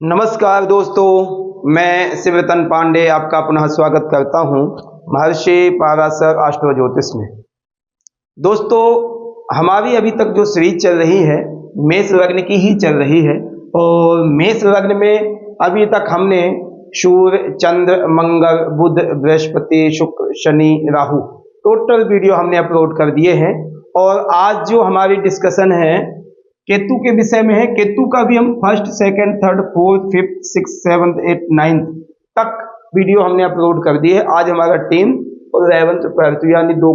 नमस्कार दोस्तों, मैं शिवरतन पांडे आपका पुनः स्वागत करता हूं महर्षि पाराशर एस्ट्रो ज्योतिष में। दोस्तों, हमारी अभी तक जो सीरीज चल रही है मेष लग्न की ही चल रही है और मेष लग्न में अभी तक हमने सूर्य, चंद्र, मंगल, बुध, बृहस्पति, शुक्र, शनि, राहु टोटल वीडियो हमने अपलोड कर दिए हैं। और आज जो हमारी डिस्कशन है केतु के विषय में है। केतु का भी हम first, second, third, fourth, fifth, six, seventh, eight, ninth तक वीडियो हमने अपलोड कर दिए है। आज हमारा 10th और 11th, 12th यानी दो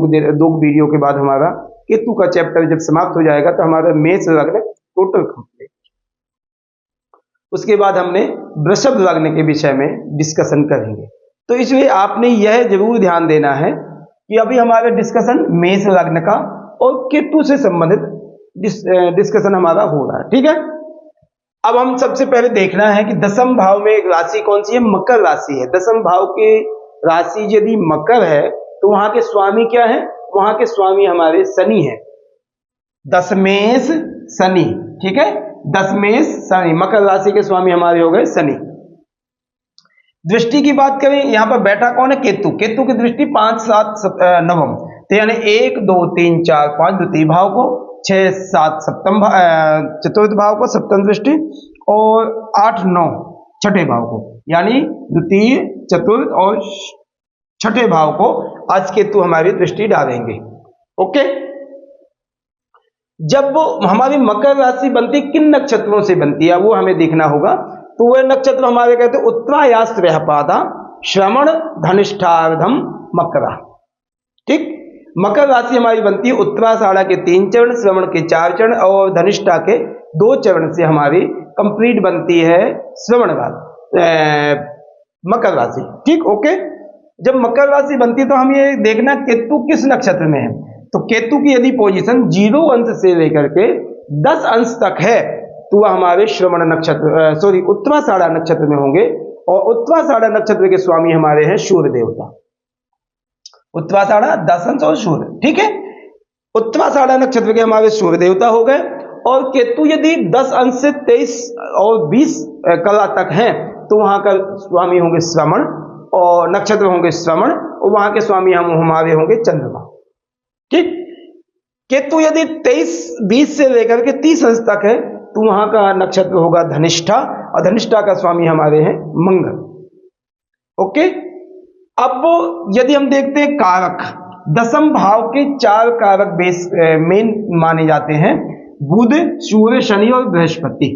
वीडियो के बाद हमारा केतु का चैप्टर जब समाप्त हो जाएगा तो हमारा मेष लग्न टोटल कंप्लीट। उसके बाद हमने वृषभ लग्न के विषय में डिस्कशन करेंगे। तो इसलिए आपने यह जरूर ध्यान देना है कि अभी हमारा डिस्कशन मेष लग्न का और केतु से संबंधित डिस्कशन हमारा हो रहा है। ठीक है, अब हम सबसे पहले देखना है कि दसम भाव में एक राशि कौन सी है। मकर राशि है। दसम भाव की राशि यदि मकर है तो वहां के स्वामी क्या है? वहां के स्वामी हमारे शनि है। दशमेश शनि। ठीक है, दशमेश शनि, मकर राशि के स्वामी हमारे हो गए शनि। दृष्टि की बात करें, यहां पर बैठा कौन है? केतु। केतु की दृष्टि 5, 7, नवम, तो यानी 1, 2, 3, 4, 5 द्वितीय भाव को, 6, 7 सप्तम चतुर्थ भाव को सप्तम दृष्टि, और 8, 9 छठे भाव को, यानी द्वितीय, चतुर्थ और छठे भाव को आज केतु हमारी दृष्टि डालेंगे। ओके, जब हमारी मकर राशि बनती किन नक्षत्रों से बनती है वो हमें देखना होगा। तो वह नक्षत्र हमारे कहते हैं उत्तरायास्त्रपादा, श्रवण, धनिष्ठार्धम, मकरा। ठीक, मकर राशि हमारी बनती है उत्तराषाढ़ा के 3 चरण, श्रवण के 4 चरण और धनिष्ठा के 2 चरण से हमारी कंप्लीट बनती है श्रवण मकर राशि। ठीक, ओके। जब मकर राशि बनती है तो हम ये देखना केतु किस नक्षत्र में है। तो केतु की यदि पोजीशन 0 अंश से लेकर के 10 अंश तक है तो वह हमारे श्रवण नक्षत्र उत्तराषाढ़ा नक्षत्र में होंगे। और उत्तराषाढ़ा नक्षत्र के स्वामी हमारे हैं सूर्य देवता। उत्तराषाढ़ा 10 अंश और सूर्य। ठीक है, उत्तराषाढ़ा नक्षत्र के हमारे सूर्य देवता हो गए। और केतु यदि 10 अंश से 23 और 20 कला तक हैं तो वहां का स्वामी होंगे श्रवण, और नक्षत्र होंगे श्रवण, और वहां के स्वामी हम हमारे होंगे चंद्रमा। ठीक, केतु यदि 23-20 से लेकर के 30 अंश तक है तो वहां का नक्षत्र होगा धनिष्ठा, और धनिष्ठा का स्वामी हमारे हैं मंगल। ओके, अब यदि हम देखते हैं कारक, दसम भाव के 4 कारक बेस मेन माने जाते हैं, बुध, सूर्य, शनि और बृहस्पति।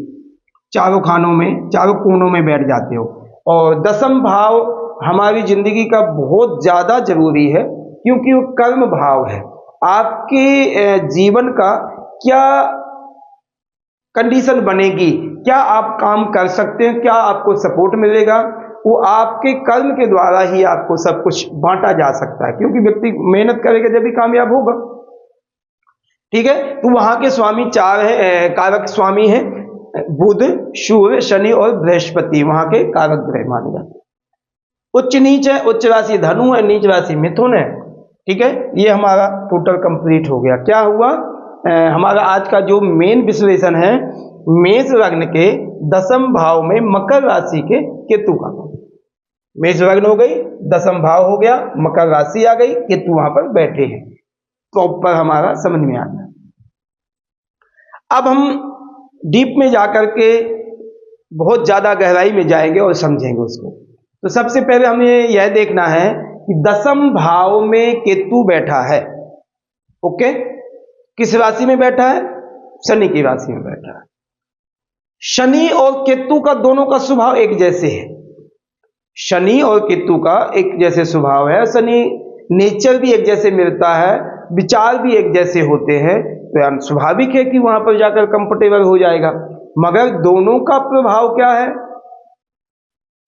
चारों खानों में, चारों कोनों में बैठ जाते हो। और दसम भाव हमारी जिंदगी का बहुत ज्यादा जरूरी है क्योंकि वो कर्म भाव है। आपके जीवन का क्या कंडीशन बनेगी, क्या आप काम कर सकते हैं, क्या आपको सपोर्ट मिलेगा, वो आपके कर्म के द्वारा ही आपको सब कुछ बांटा जा सकता है। क्योंकि व्यक्ति मेहनत करेगा जब भी कामयाब होगा। ठीक है, तो वहां के स्वामी 4 है, कारक स्वामी है बुध, सूर्य, शनि और बृहस्पति, वहां के कारक ग्रह माने जाते हैं। उच्च नीच है, उच्च राशि धनु है, नीच राशि मिथुन है। ठीक है, ये हमारा टोटल कंप्लीट हो गया। क्या हुआ? हमारा आज का जो मेन विश्लेषण है मेष लग्न के दसम भाव में मकर राशि के केतु का। मेष लग्न हो गई, दसम भाव हो गया, मकर राशि आ गई, केतु वहां पर बैठे हैं। प्रॉपर हमारा समझ में आ गया। अब हम डीप में जाकर के बहुत ज्यादा गहराई में जाएंगे और समझेंगे उसको। तो सबसे पहले हमें यह देखना है कि दसम भाव में केतु बैठा है। ओके, किस राशि में बैठा है? शनि की राशि में बैठा है। शनि और केतु का दोनों का स्वभाव एक जैसे है। शनि और केतु का एक जैसे स्वभाव है। शनि नेचर भी एक जैसे मिलता है, विचार भी एक जैसे होते हैं, तो यार स्वाभाविक है कि वहां पर जाकर कंफर्टेबल हो जाएगा। मगर दोनों का प्रभाव क्या है?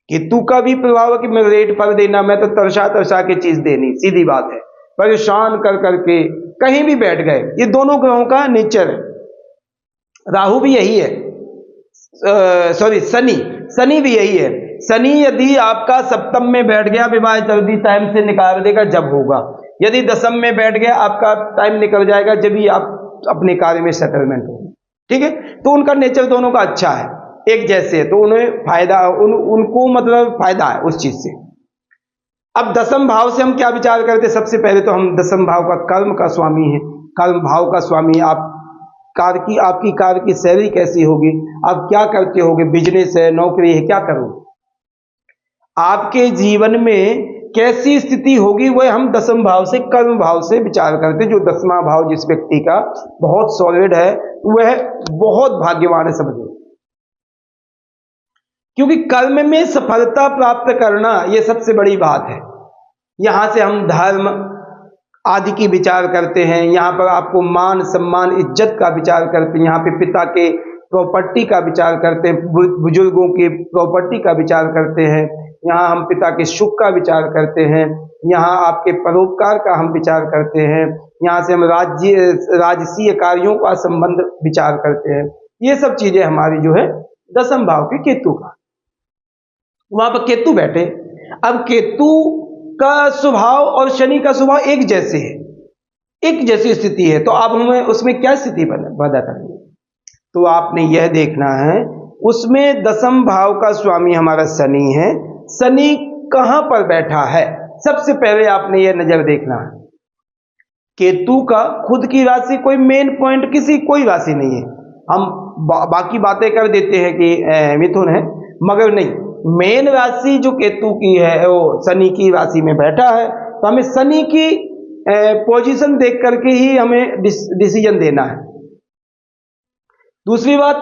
केतु का भी प्रभाव है कि मैं रेट पर देना, मैं तो तरसा के चीज देनी, सीधी बात है। परेशान कर करके कहीं भी बैठ गए, ये दोनों ग्रहों का नेचर है। राहु भी यही है, शनि भी यही है। शनि यदि आपका सप्तम में बैठ गया, विवाह जल्दी टाइम से निकाल देगा जब होगा। यदि दसम में बैठ गया, आपका टाइम निकल जाएगा जब भी आप अपने कार्य में सेटलमेंट होगी। ठीक है, तो उनका नेचर दोनों का अच्छा है। एक जैसे है, तो उन्हें फायदा, उनको मतलब फायदा है उस चीज से। अब दसम भाव से हम क्या विचार करते हैं? सबसे पहले तो हम दसम भाव का कर्म का स्वामी है, कर्म भाव का स्वामी। आपकी कार्य की शैली कैसी होगी, आप क्या करते होगे, बिजनेस है, नौकरी है, क्या करोगे, आपके जीवन में कैसी स्थिति होगी, वह हम दसम भाव से, कर्म भाव से विचार करते हैं। जो दसवां भाव जिस व्यक्ति का बहुत सॉलिड है, वह बहुत भाग्यवान है, समझो। क्योंकि कर्म में सफलता प्राप्त करना यह सबसे बड़ी बात है। यहां से हम धर्म आदि की विचार करते हैं, यहां पर आपको मान सम्मान इज्जत का विचार करते हैं, यहां पे पिता के प्रॉपर्टी का विचार करते हैं, बुजुर्गों की प्रॉपर्टी का विचार करते हैं, यहाँ हम पिता के सुख का विचार करते हैं, यहाँ आपके परोपकार का हम विचार करते हैं, यहाँ से हम राजसीय कार्यों का संबंध विचार करते हैं। ये सब चीजें हमारी जो है दसम भाव के केतु का, वहां पर केतु बैठे। अब केतु का स्वभाव और शनि का स्वभाव एक जैसे है, एक जैसी स्थिति है, तो अब हमें उसमें क्या स्थिति पैदा करेंगे? तो आपने यह देखना है, उसमें दसम भाव का स्वामी हमारा शनि है। शनि कहां पर बैठा है? सबसे पहले आपने यह नजर देखना है, केतु का खुद की राशि कोई मेन पॉइंट कोई राशि नहीं है। हम बाकी बातें कर देते हैं कि मिथुन है, मगर नहीं, मेन राशि जो केतु की है वो शनि की राशि में बैठा है। तो हमें शनि की पोजीशन देख करके ही हमें डिसीजन देना है। दूसरी बात,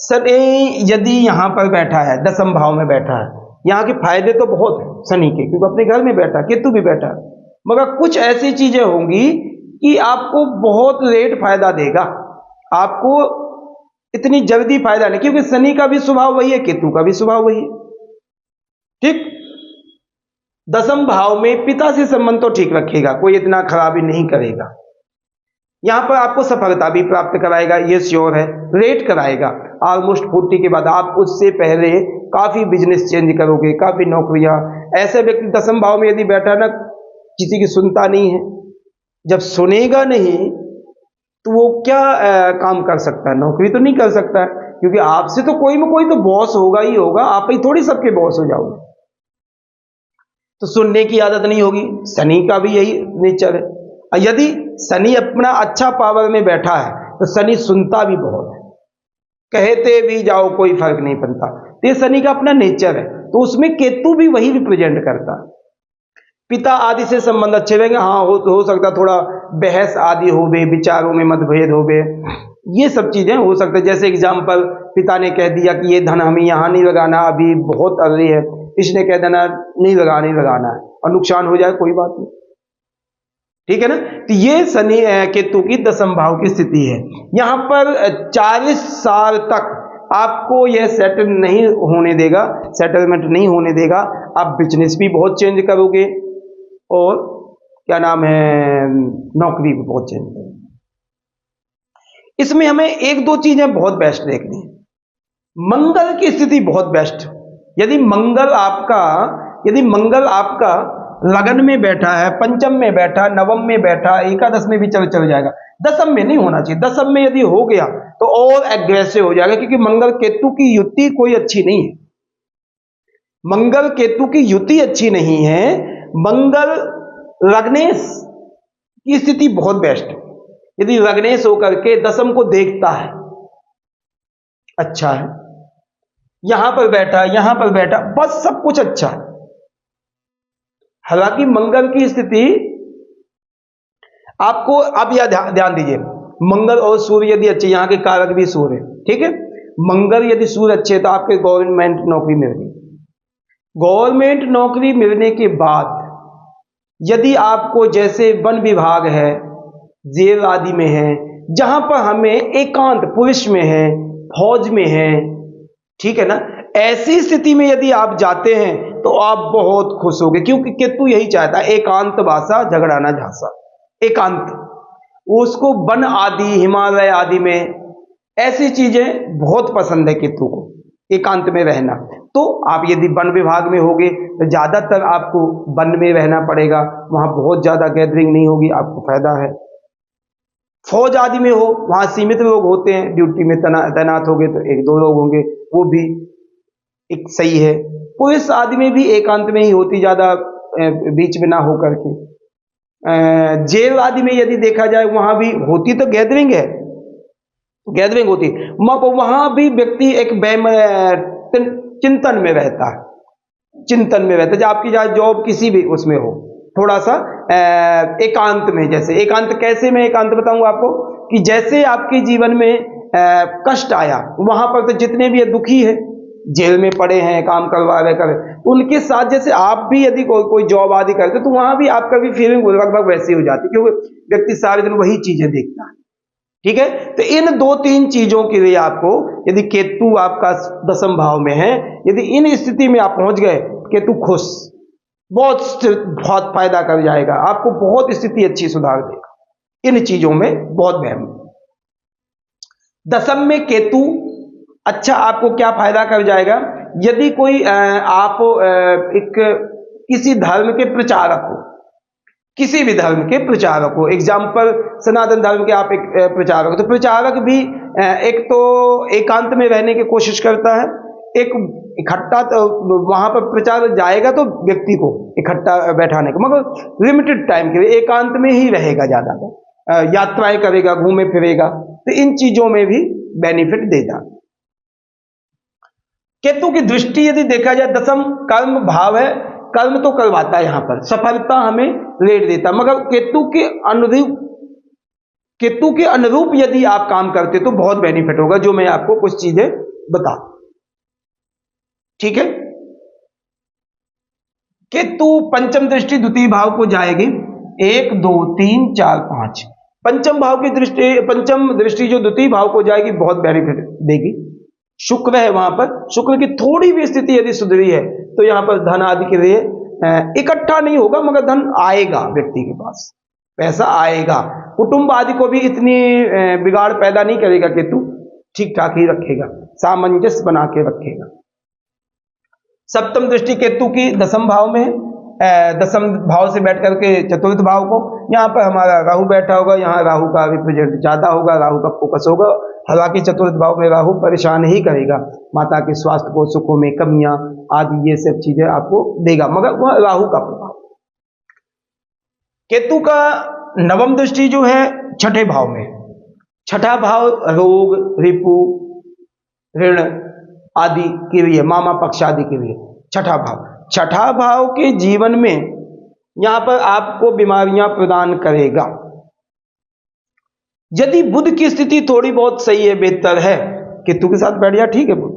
शनि यदि यहां पर बैठा है, दसम भाव में बैठा है, यहाँ के फायदे तो बहुत है शनि के, क्योंकि अपने घर में बैठा, केतु भी बैठा, मगर कुछ ऐसी चीजें होंगी कि आपको बहुत लेट फायदा देगा, आपको इतनी जल्दी फायदा नहीं, क्योंकि शनि का भी स्वभाव वही है, केतु का भी स्वभाव वही है। ठीक, दसम भाव में पिता से संबंध तो ठीक रखेगा, कोई इतना खराबी नहीं करेगा, यहां पर आपको सफलता भी प्राप्त कराएगा, ये श्योर है, रेट कराएगा ऑलमोस्ट 40 के बाद। आप उससे पहले काफी बिजनेस चेंज करोगे, काफी नौकरियां। ऐसे व्यक्ति दसम भाव में यदि बैठा ना, किसी की सुनता नहीं है, जब सुनेगा नहीं तो वो क्या काम कर सकता है? नौकरी तो नहीं कर सकता है, क्योंकि आपसे तो कोई में कोई तो बॉस होगा ही होगा, आप ही थोड़ी सबके बॉस हो जाओगे। तो सुनने की आदत नहीं होगी, शनि का भी यही नेचर है। यदि शनि अपना अच्छा पावर में बैठा है तो शनि सुनता भी बहुत है, कहते भी जाओ कोई फर्क नहीं पड़ता, तो ये शनि का अपना नेचर है। तो उसमें केतु भी वही रिप्रेजेंट करता है। पिता आदि से संबंध अच्छे रहेंगे, हाँ हो सकता थोड़ा बहस आदि हो गए, विचारों में मतभेद हो गए, ये सब चीजें हो सकता है। जैसे एग्जाम्पल, पिता ने कह दिया कि ये धन हमें यहाँ नहीं लगाना, अभी बहुत अर्ली है, इसने कह देना नहीं लगाना है, और नुकसान हो जाए, कोई बात नहीं, ठीक है ना। तो ये शनि केतु की दसम भाव की स्थिति है। यहां पर 40 साल तक आपको यह सेटल नहीं होने देगा, सेटलमेंट नहीं होने देगा। आप बिजनेस भी बहुत चेंज करोगे और क्या नाम है, नौकरी भी बहुत चेंज करोगे। इसमें हमें एक दो चीजें बहुत बेस्ट देखनी है। मंगल की स्थिति बहुत बेस्ट। यदि मंगल आपका लगन में बैठा है, पंचम में बैठा, नवम में बैठा, एकादश में भी चल जाएगा, दसम में नहीं होना चाहिए। दसम में यदि हो गया तो और एग्रेसिव हो जाएगा, क्योंकि मंगल केतु की युति कोई अच्छी नहीं है। मंगल केतु की युति अच्छी नहीं है। मंगल लग्नेश की स्थिति बहुत बेस्ट। यदि लग्नेश होकर के दसम को देखता है, अच्छा है, यहां पर बैठा, बस सब कुछ अच्छा है। हालांकि मंगल की स्थिति आपको, अब यह ध्यान दीजिए, मंगल और सूर्य यदि अच्छे, यहां के कारक भी सूर्य, ठीक है, मंगल यदि सूर्य अच्छे तो आपके गवर्नमेंट नौकरी मिल गई। गवर्नमेंट नौकरी मिलने के बाद यदि आपको, जैसे वन विभाग है, जेल आदि में है, जहां पर हमें एकांत, पुलिस में है, फौज में है, ठीक है ना, ऐसी स्थिति में यदि आप जाते हैं तो आप बहुत खुश होगे, क्योंकि केतु यही चाहता है, एकांत वासा झगड़ा ना झांसा। एकांत, उसको वन आदि, हिमालय आदि में ऐसी चीजें बहुत पसंद है केतु को, एकांत में रहना। तो आप यदि वन विभाग में होगे तो ज्यादातर आपको वन में रहना पड़ेगा, वहां बहुत ज्यादा गैदरिंग नहीं होगी, आपको फायदा है। फौज आदि में हो, वहां सीमित लोग होते हैं, ड्यूटी में तैनात हो गए तो 1-2 लोग होंगे, वो भी एक सही है। पुरुष आदि में भी एकांत में ही होती, ज्यादा बीच में ना हो करके। जेल आदि में यदि देखा जाए वहां भी होती तो गैदरिंग है, गैदरिंग होती, वहां भी व्यक्ति एक चिंतन में रहता है, चिंतन में रहता है। जब आपकी जॉब किसी भी उसमें हो, थोड़ा सा एकांत में, जैसे एकांत कैसे मैं एकांत बताऊंगा आपको, कि जैसे आपके जीवन में कष्ट आया, वहां पर तो जितने भी दुखी है, जेल में पड़े हैं, काम करवा रहे कर, उनके साथ जैसे आप भी यदि कोई जॉब आदि करते तो वहां भी आपका भी फीलिंग लगभग वैसी हो जाती, क्योंकि व्यक्ति सारे दिन वही चीजें देखता है। ठीक है, तो इन 2-3 चीजों के लिए आपको, यदि केतु आपका 10वें भाव में है, यदि इन स्थिति में आप पहुंच गए, केतु खुश, बहुत फायदा कर जाएगा आपको, बहुत स्थिति अच्छी सुधार देगा, इन चीजों में बहुत बहम। 10वें में केतु अच्छा आपको क्या फायदा कर जाएगा, यदि कोई आप एक किसी धर्म के प्रचारक हो, किसी भी धर्म के प्रचारक हो, एग्जाम्पल सनातन धर्म के आप एक प्रचारक हो, तो प्रचारक भी एक तो एकांत में रहने की कोशिश करता है, एक इकट्ठा तो वहां पर प्रचार जाएगा तो व्यक्ति को इकट्ठा बैठाने का, मगर लिमिटेड टाइम के लिए एकांत में ही रहेगा, ज्यादा यात्राएं करेगा, घूमे फिरेगा, तो इन चीजों में भी बेनिफिट देगा। केतु की दृष्टि यदि देखा जाए, 10वां कर्म भाव है, कर्म तो करवाता है, यहां पर सफलता हमें रेट देता, मगर केतु के अनुरूप यदि आप काम करते तो बहुत बेनिफिट होगा, जो मैं आपको कुछ चीजें बता। ठीक है, केतु पंचम दृष्टि द्वितीय भाव को जाएगी, 1 2 3 4 5, पंचम भाव की दृष्टि, पंचम दृष्टि जो द्वितीय भाव को जाएगी बहुत बेनिफिट देगी। शुक्र है वहां पर, शुक्र की थोड़ी भी स्थिति यदि सुधरी है तो यहां पर धन आदि के लिए इकट्ठा नहीं होगा, मगर धन आएगा, व्यक्ति के पास पैसा आएगा। कुटुंब आदि को भी इतनी बिगाड़ पैदा नहीं करेगा केतु, ठीक ठाक ही रखेगा, सामंजस्य बना के रखेगा। सप्तम दृष्टि केतु की 10वें भाव में, 10वें भाव से बैठ करके चतुर्थ भाव को, यहाँ पर हमारा राहु बैठा होगा, यहाँ राहु का रिप्रेजेंट ज्यादा होगा, राहु का फोकस होगा। हालांकि चतुर्थ भाव में राहु परेशान ही करेगा, माता के स्वास्थ्य को, सुखों में कमियां आदि ये सब चीजें आपको देगा, मगर वह राहु का प्रभाव। केतु का 9वीं दृष्टि जो है 6ठे भाव में, 6ठा भाव रोग, रिपु, ऋण आदि के लिए, मामा पक्ष आदि के लिए 6ठा भाव। 6ठा भाव के जीवन में यहां पर आपको बीमारियां प्रदान करेगा। यदि बुध की स्थिति थोड़ी बहुत सही है, बेहतर है, केतु के साथ बैठ गया, ठीक है, बुध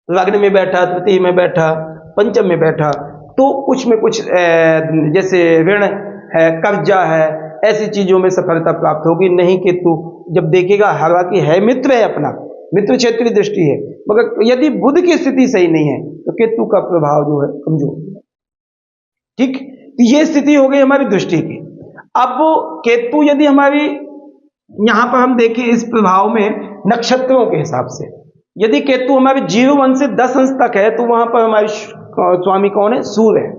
लग्न में बैठा, तृतीय में बैठा, पंचम में बैठा, तो कुछ में कुछ जैसे ऋण है, कर्जा है, ऐसी चीजों में सफलता प्राप्त होगी। नहीं केतु जब देखेगा, हालांकि है मित्र, है अपना मित्र, क्षेत्रीय दृष्टि है, मगर यदि बुध की स्थिति सही नहीं है तो केतु का प्रभाव जो है कमजोर है। ठीक, तो ये स्थिति हो गई हमारी दृष्टि की। अब केतु यदि हमारी यहां पर हम देखें इस प्रभाव में नक्षत्रों के हिसाब से, यदि केतु हमारे 0 अंश से 10 अंश तक है तो वहां पर हमारे स्वामी कौन है, सूर्य है।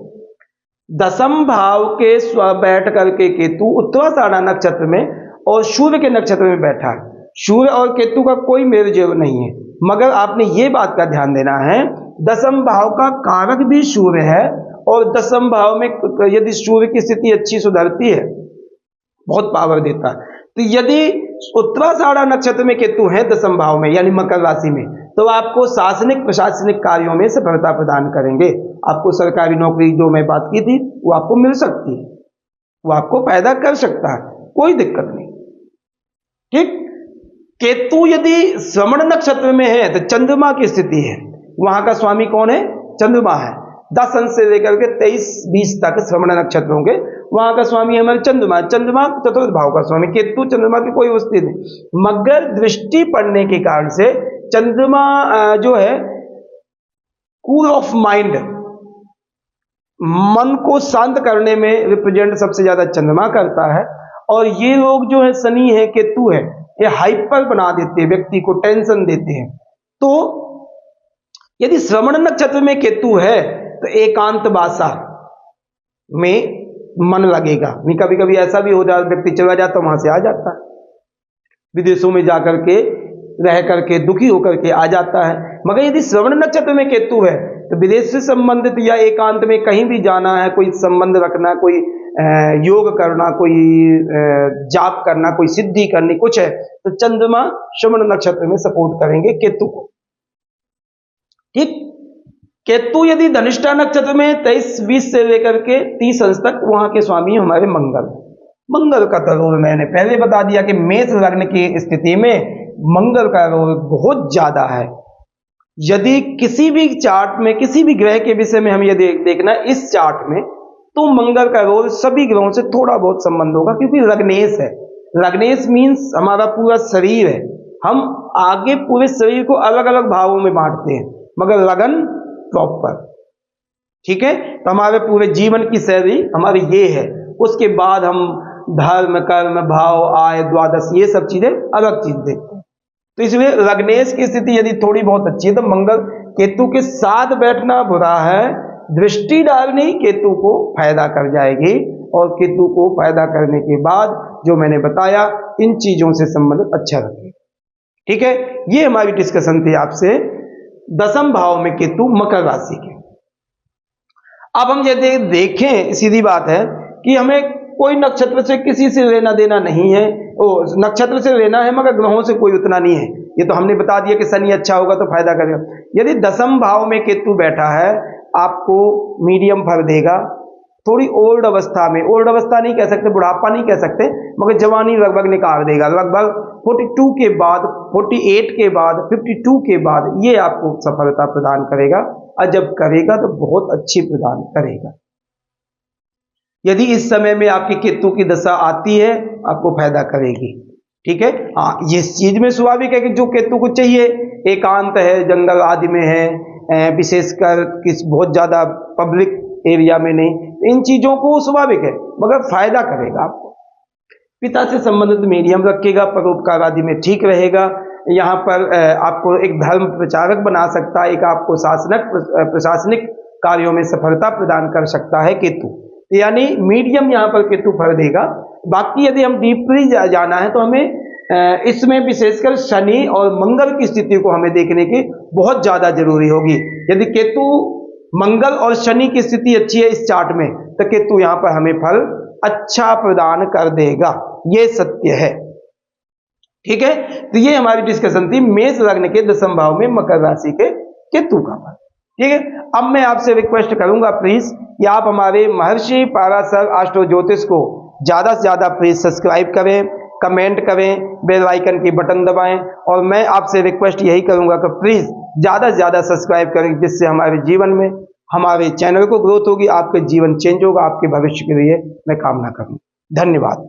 10वें भाव के बैठ करके केतु उत्तराषाढ़ा नक्षत्र में और सूर्य के नक्षत्र में बैठा है। सूर्य और केतु का कोई मेल जोल नहीं है, मगर आपने ये बात का ध्यान देना है, 10वें भाव का कारक भी सूर्य है, और 10वें भाव में यदि सूर्य की स्थिति अच्छी सुधरती है, बहुत पावर देता है। तो यदि उत्तराषाढ़ा नक्षत्र में केतु है 10वें भाव में, यानी मकर राशि में, तो आपको शासनिक प्रशासनिक कार्यों में सफलता प्रदान करेंगे। आपको सरकारी नौकरी जो मैं बात की थी वो आपको मिल सकती है, वो आपको पैदा कर सकता है, कोई दिक्कत नहीं। ठीक, केतु यदि श्रवण नक्षत्र में है तो चंद्रमा की स्थिति है, वहां का स्वामी कौन है, चंद्रमा है। 10 अंश से लेकर के 23-20 तक श्रवण नक्षत्र होंगे, वहां का स्वामी हमारे चंद्रमा, चंद्रमा चतुर्थ भाव का स्वामी। केतु चंद्रमा की कोई वस्तु नहीं, मगर दृष्टि पड़ने के कारण से चंद्रमा जो है कूल ऑफ माइंड, मन को शांत करने में रिप्रेजेंट सबसे ज्यादा चंद्रमा करता है। और ये लोग जो है शनि है, केतु है, ये हाइपर बना देते हैं, व्यक्ति को टेंशन देते हैं। तो यदि श्रवण नक्षत्र में केतु है तो एकांत वासा में मन लगेगा। नहीं, कभी कभी ऐसा भी हो जाता, व्यक्ति चला जाता वहां से आ जाता है, विदेशों में जाकर के रह करके दुखी होकर के आ जाता है। मगर यदि श्रवण नक्षत्र में केतु है तो विदेश से संबंधित या एकांत में कहीं भी जाना है, कोई संबंध रखना, कोई योग करना, कोई जाप करना, कोई सिद्धि करनी कुछ है, तो चंद्रमा श्रवण नक्षत्र में सपोर्ट करेंगे केतु को। ठीक, केतु यदि धनिष्ठा नक्षत्र में 23-20 से लेकर के 30 अंश तक, वहां के स्वामी हमारे मंगल का तो रोल मैंने पहले बता दिया कि मेष लग्न की स्थिति में मंगल का रोल बहुत ज्यादा है। यदि किसी भी चार्ट में किसी भी ग्रह के विषय में हम ये देखना इस चार्ट में, तो मंगल का रोल सभी ग्रहों से थोड़ा बहुत संबंध होगा, क्योंकि लग्नेश है। लग्नेश मीन्स हमारा पूरा शरीर है। हम आगे पूरे शरीर को अलग अलग भागों में बांटते हैं, मगर लगन प्रॉपर। ठीक है, तो हमारे पूरे जीवन की शैली हमारी ये है। उसके बाद हम धर्म, कर्म, भाव, आय, द्वादश, ये सब चीजें अलग चीज देखते हैं। तो इसलिए लग्नेश की स्थिति यदि थोड़ी बहुत अच्छी है तो मंगल केतु के साथ बैठना बुरा है, दृष्टि डालनी केतु को फायदा कर जाएगी। और केतु को फायदा करने के बाद जो मैंने बताया, इन चीजों से संबंधित अच्छा रखें। ठीक है, ये हमारी डिस्कशन थी आपसे 10वें भाव में केतु मकर राशि के। अब हम यदि देखें, सीधी बात है कि हमें कोई नक्षत्र से किसी से लेना देना नहीं है, नक्षत्र से लेना है मगर ग्रहों से कोई उतना नहीं है। ये तो हमने बता दिया कि शनि अच्छा होगा तो फायदा करेगा। यदि 10वें भाव में केतु बैठा है, आपको मीडियम फल देगा। थोड़ी ओल्ड अवस्था में, ओल्ड अवस्था नहीं कह सकते, बुढ़ापा नहीं कह सकते, मगर जवानी लगभग निकाल देगा। लगभग 42 के बाद, 48 के बाद, 52 के बाद ये आपको सफलता प्रदान करेगा। और जब करेगा तो बहुत अच्छी प्रदान करेगा। यदि इस समय में आपकी केतु की दशा आती है, आपको फायदा करेगी। ठीक है, हाँ, ये चीज में स्वाभाविक है कि जो केतु को चाहिए, एकांत है, जंगल आदि में है, विशेषकर किस बहुत ज्यादा पब्लिक एरिया में नहीं, इन चीजों को स्वाभाविक है, मगर फायदा करेगा आपको। पिता से संबंधित मीडियम रखेगा, परोपकार आदि में ठीक रहेगा। यहाँ पर आपको एक धर्म प्रचारक बना सकता है, एक आपको प्रशासनिक कार्यों में सफलता प्रदान कर सकता है केतु। यानी मीडियम यहाँ पर केतु फल देगा। बाकी यदि हम डीपली जाना है तो हमें इसमें विशेषकर शनि और मंगल की स्थिति को हमें देखने की बहुत ज्यादा जरूरी होगी। यदि केतु, मंगल और शनि की स्थिति अच्छी है इस चार्ट में, तो केतु यहाँ पर हमें फल अच्छा प्रदान कर देगा, ये सत्य है। ठीक है, तो ये हमारी डिस्कशन थी मेष लग्न के 10वें भाव में मकर राशि के केतु का फल। ठीक है, अब मैं आपसे रिक्वेस्ट करूंगा प्लीज कि आप हमारे महर्षि पाराशर एस्ट्रो ज्योतिष को ज्यादा से ज्यादा प्लीज सब्सक्राइब करें, कमेंट करें, बेल आइकन की बटन दबाएं। और मैं आपसे रिक्वेस्ट यही करूंगा कि प्लीज ज्यादा से ज्यादा सब्सक्राइब करें, जिससे हमारे जीवन में, हमारे चैनल को ग्रोथ होगी, आपका जीवन चेंज होगा। आपके भविष्य के लिए मैं कामना करूं। धन्यवाद।